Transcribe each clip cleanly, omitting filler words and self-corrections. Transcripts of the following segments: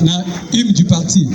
Na hymne du parti.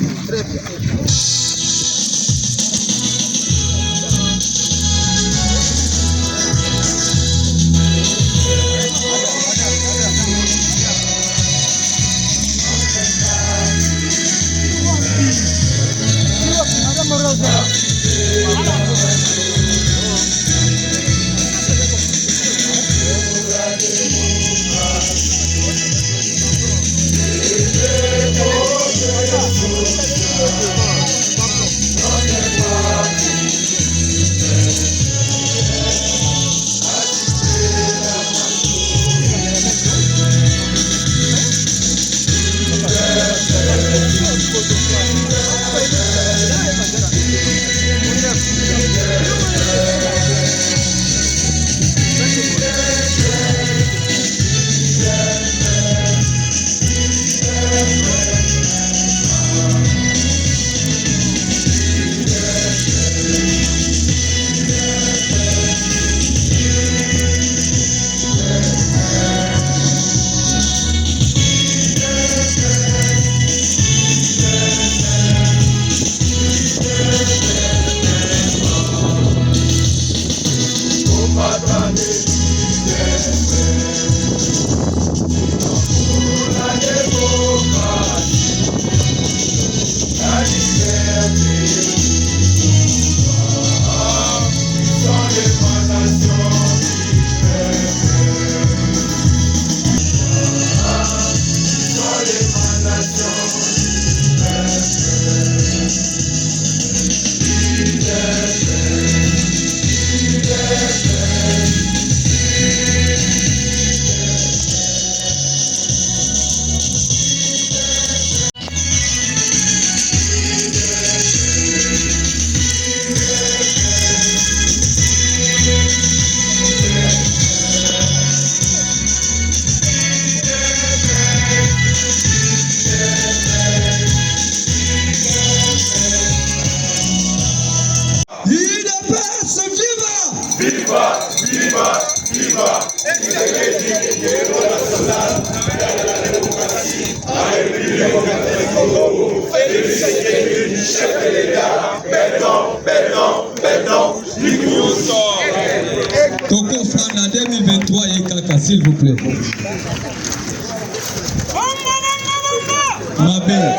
Toko Fana 2023 et Kaka, s'il vous plaît. Ma belle.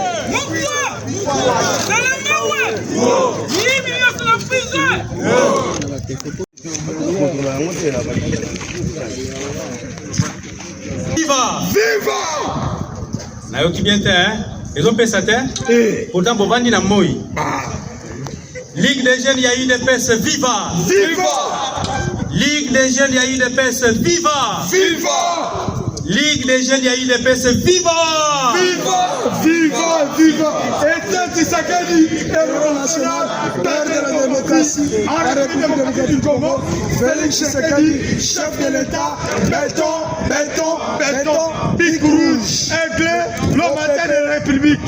Viva! Viva! Nayoki bien te, hein? Ils ont payé ça, pourtant, Bovandi n'a moi. Ligue des jeunes, il y a eu des PES, viva! Viva! Ligue des jeunes, il y a eu des PES, viva! Viva! Ligue des jeunes, il y a eu des PES, viva! Viva! Viva! Viva! Et ça, Tshisekedi est le national, père de la démocratie, en République démocratique du Congo. Félix Tshisekedi, chef de l'État, béton, big rouge, aigle, l'homme matin de la République.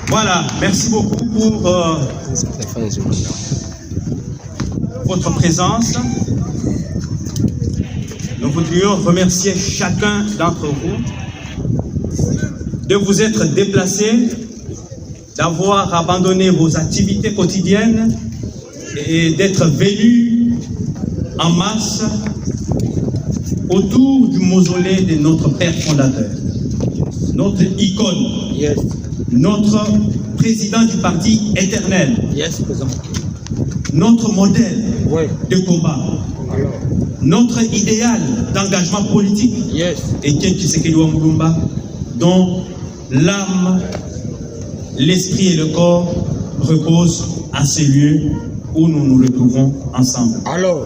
Voilà, merci beaucoup pour votre présence. Nous voudrions remercier chacun d'entre vous de vous être déplacés, d'avoir abandonné vos activités quotidiennes et d'être venus en masse autour du mausolée de notre Père fondateur, notre icône, Yes. notre président du parti éternel, Yes, président. notre modèle Ouais. de combat, notre idéal d'engagement politique, Yes. Etienne Tshisekedi wa Mulumba, dont l'âme, l'esprit et le corps reposent à ces lieux où nous nous retrouvons ensemble. Alors,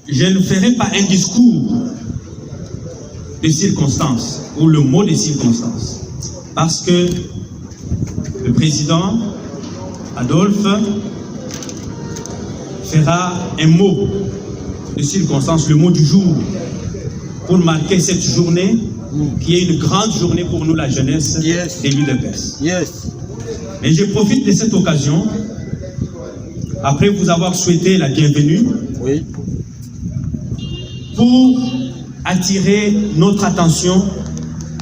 Je ne ferai pas un discours de circonstances ou le mot de circonstances, parce que le président Adolphe fera un mot de circonstance, le mot du jour, pour marquer cette journée qui est une grande journée pour nous, la jeunesse Yes. de l'UDPS. yes. Mais je profite de cette occasion, après vous avoir souhaité la bienvenue, Oui. pour attirer notre attention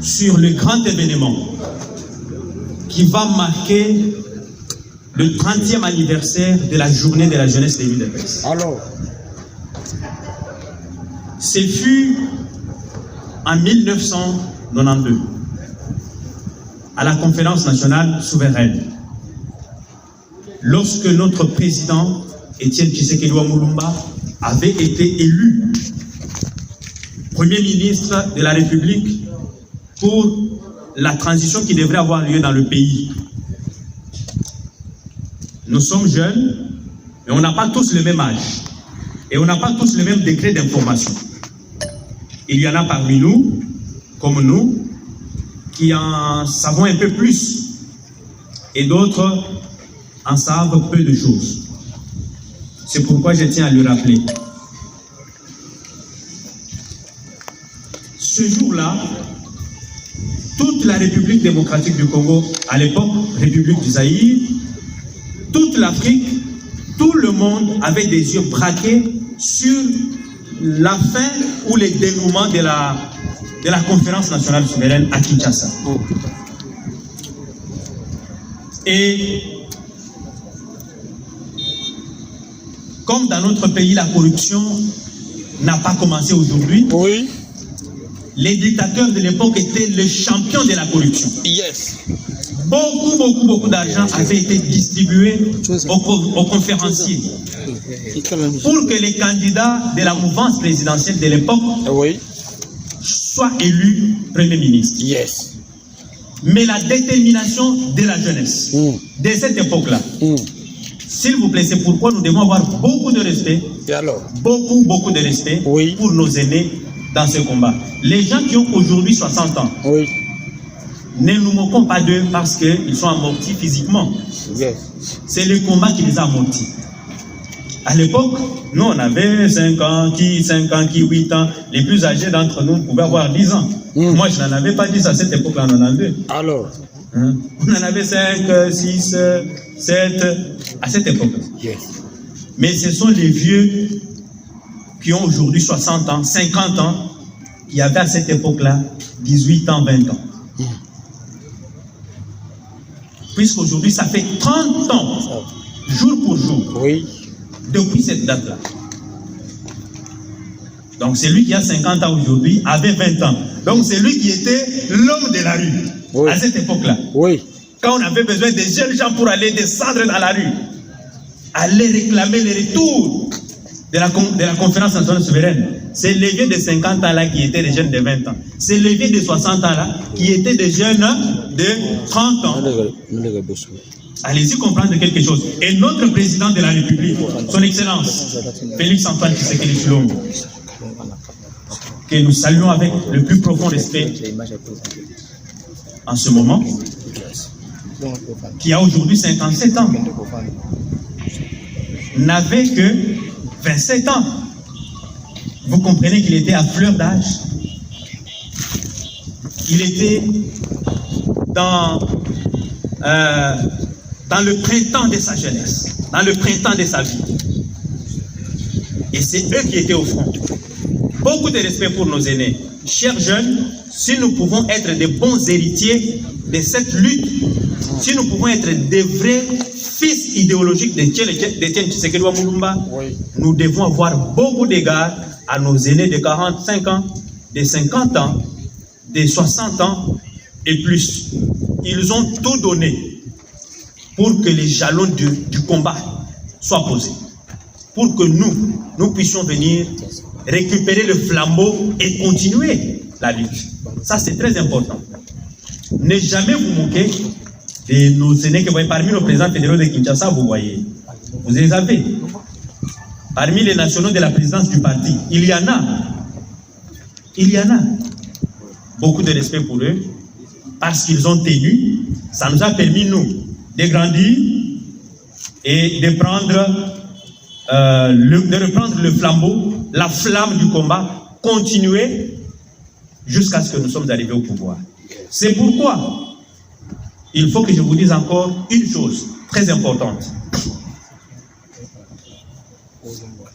sur le grand événement qui va marquer le 30e anniversaire de la journée de la jeunesse de l'UDPS. Alors, Ce fut en 1992, à la conférence nationale souveraine, lorsque notre président Etienne Tshisekedi wa Mulumba avait été élu Premier ministre de la République pour la transition qui devrait avoir lieu dans le pays. Nous sommes jeunes, mais on n'a pas tous le même âge. Et on n'a pas tous le même degré d'information. Il y en a parmi nous, comme nous, qui en savons un peu plus. Et d'autres en savent peu de choses. C'est pourquoi je tiens à le rappeler. Ce jour-là, toute la République démocratique du Congo, à l'époque, République du Zaïre, toute l'Afrique, tout le monde avait des yeux braqués sur la fin ou le dénouement de la conférence nationale souveraine à Kinshasa. Et comme dans notre pays, la corruption n'a pas commencé aujourd'hui, oui. les dictateurs de l'époque étaient les champions de la corruption. Yes. Beaucoup d'argent avait été distribué aux conférenciers pour que les candidats de la mouvance présidentielle de l'époque Oui. soient élus Premier ministre. Yes. Mais la détermination de la jeunesse de cette époque-là, s'il vous plaît, c'est pourquoi nous devons avoir beaucoup de respect, Et alors? beaucoup de respect Oui. pour nos aînés dans ce combat. Les gens qui ont aujourd'hui 60 ans, Oui. ne nous moquons pas d'eux parce qu'ils sont amortis physiquement. Yes. C'est le combat qui les a amortis. À l'époque, nous on avait 5 ans, 8 ans. Les plus âgés d'entre nous pouvaient avoir 10 ans. Moi je n'en avais pas 10 à cette époque-là, en 92. Alors? On en avait 5, 6, 7 à cette époque. Yes. Mais ce sont les vieux qui ont aujourd'hui 60 ans, 50 ans, qui avaient à cette époque-là 18 ans, 20 ans. Puisqu'aujourd'hui, ça fait 30 ans, jour pour jour, Oui. depuis cette date-là. Donc, celui qui a 50 ans aujourd'hui avait 20 ans. Donc, c'est lui qui était l'homme de la rue à cette époque-là. Oui. Quand on avait besoin des jeunes gens pour aller descendre dans la rue, aller réclamer le retour de la conférence nationale souveraine, c'est les vieux de 50 ans là qui étaient des jeunes de 20 ans. C'est les vieux de 60 ans là qui étaient des jeunes de 30 ans. Allez-y comprendre quelque chose. Et notre président de la République, son Excellence, Félix Antoine Tshisekedi Tshilombo, que nous saluons avec le plus profond respect en ce moment, qui a aujourd'hui 57 ans, n'avait que 27 ans. Vous comprenez qu'il était à fleur d'âge. Il était dans le printemps de sa jeunesse, dans le printemps de sa vie. Et c'est eux qui étaient au front. Beaucoup de respect pour nos aînés. Chers jeunes, si nous pouvons être des bons héritiers de cette lutte, si nous pouvons être des vrais fils idéologiques d'Étienne Tshisekedi Mulumba, nous devons avoir beaucoup d'égards à nos aînés de 45 ans, de 50 ans, de 60 ans et plus. Ils ont tout donné pour que les jalons du combat soient posés. Pour que nous puissions venir récupérer le flambeau et continuer la lutte. Ça, c'est très important. Ne jamais vous moquer de nos aînés que vous voyez parmi nos présidents fédéraux de Kinshasa, vous voyez. Vous les avez. Parmi les nationaux de la présidence du parti, il y en a. Il y en a. Beaucoup de respect pour eux, parce qu'ils ont tenu. Ça nous a permis, nous, de grandir et de reprendre le flambeau, la flamme du combat, continuer jusqu'à ce que nous sommes arrivés au pouvoir. C'est pourquoi il faut que je vous dise encore une chose très importante.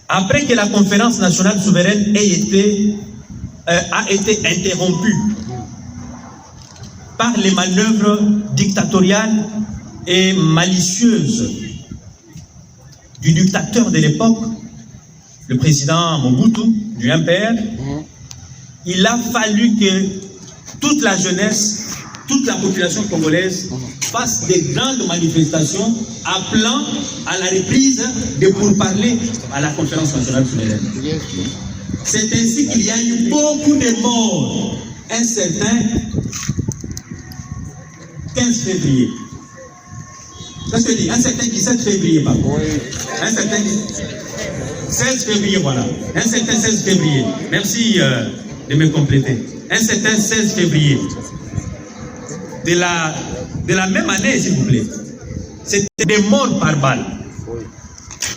Après que la conférence nationale souveraine a été interrompue par les manœuvres dictatoriales et malicieuses du dictateur de l'époque, le président Mobutu, du MPR, il a fallu que toute la jeunesse, toute la population congolaise fasse des grandes manifestations appelant à la reprise de pourparlers à la conférence nationale souveraine. C'est ainsi qu'il y a eu beaucoup de morts. Un certain 15 février. Qu'est-ce que je dis? Un certain 17 février, pardon. Un certain 16 février, voilà. Un certain 16 février. Merci de me compléter. Un certain 16 février. De la même année, s'il vous plaît. C'était des morts par balle.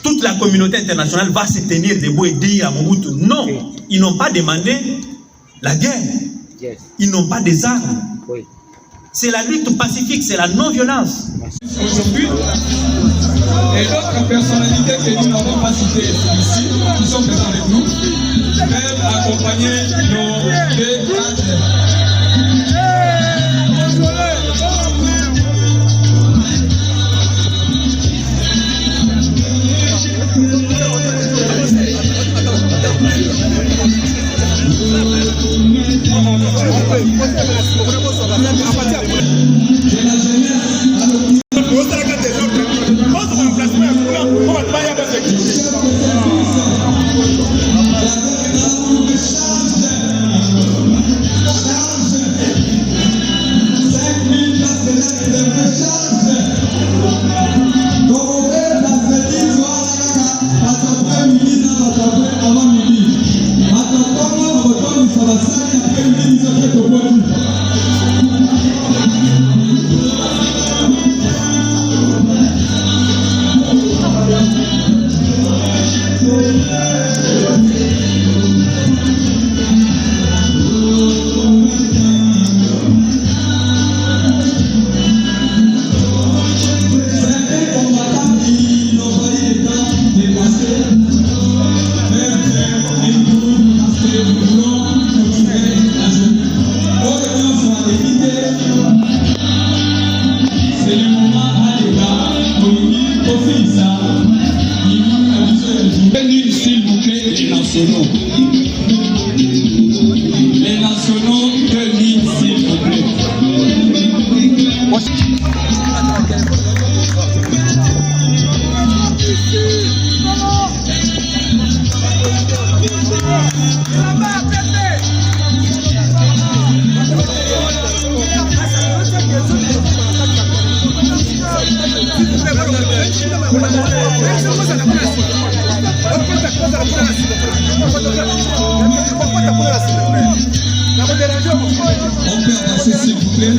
Toute la communauté internationale va se tenir debout et dire à Mobutu, non, ils n'ont pas demandé la guerre. Ils n'ont pas des armes. C'est la lutte pacifique, c'est la non-violence. Aujourd'hui, et d'autres personnalités que nous n'avons pas citées ici, qui sont présentes avec nous, peuvent accompagner nos deux cadres. Les nationaux de l'île, s'il vous plaît. On peut avancer s'il vous plaît.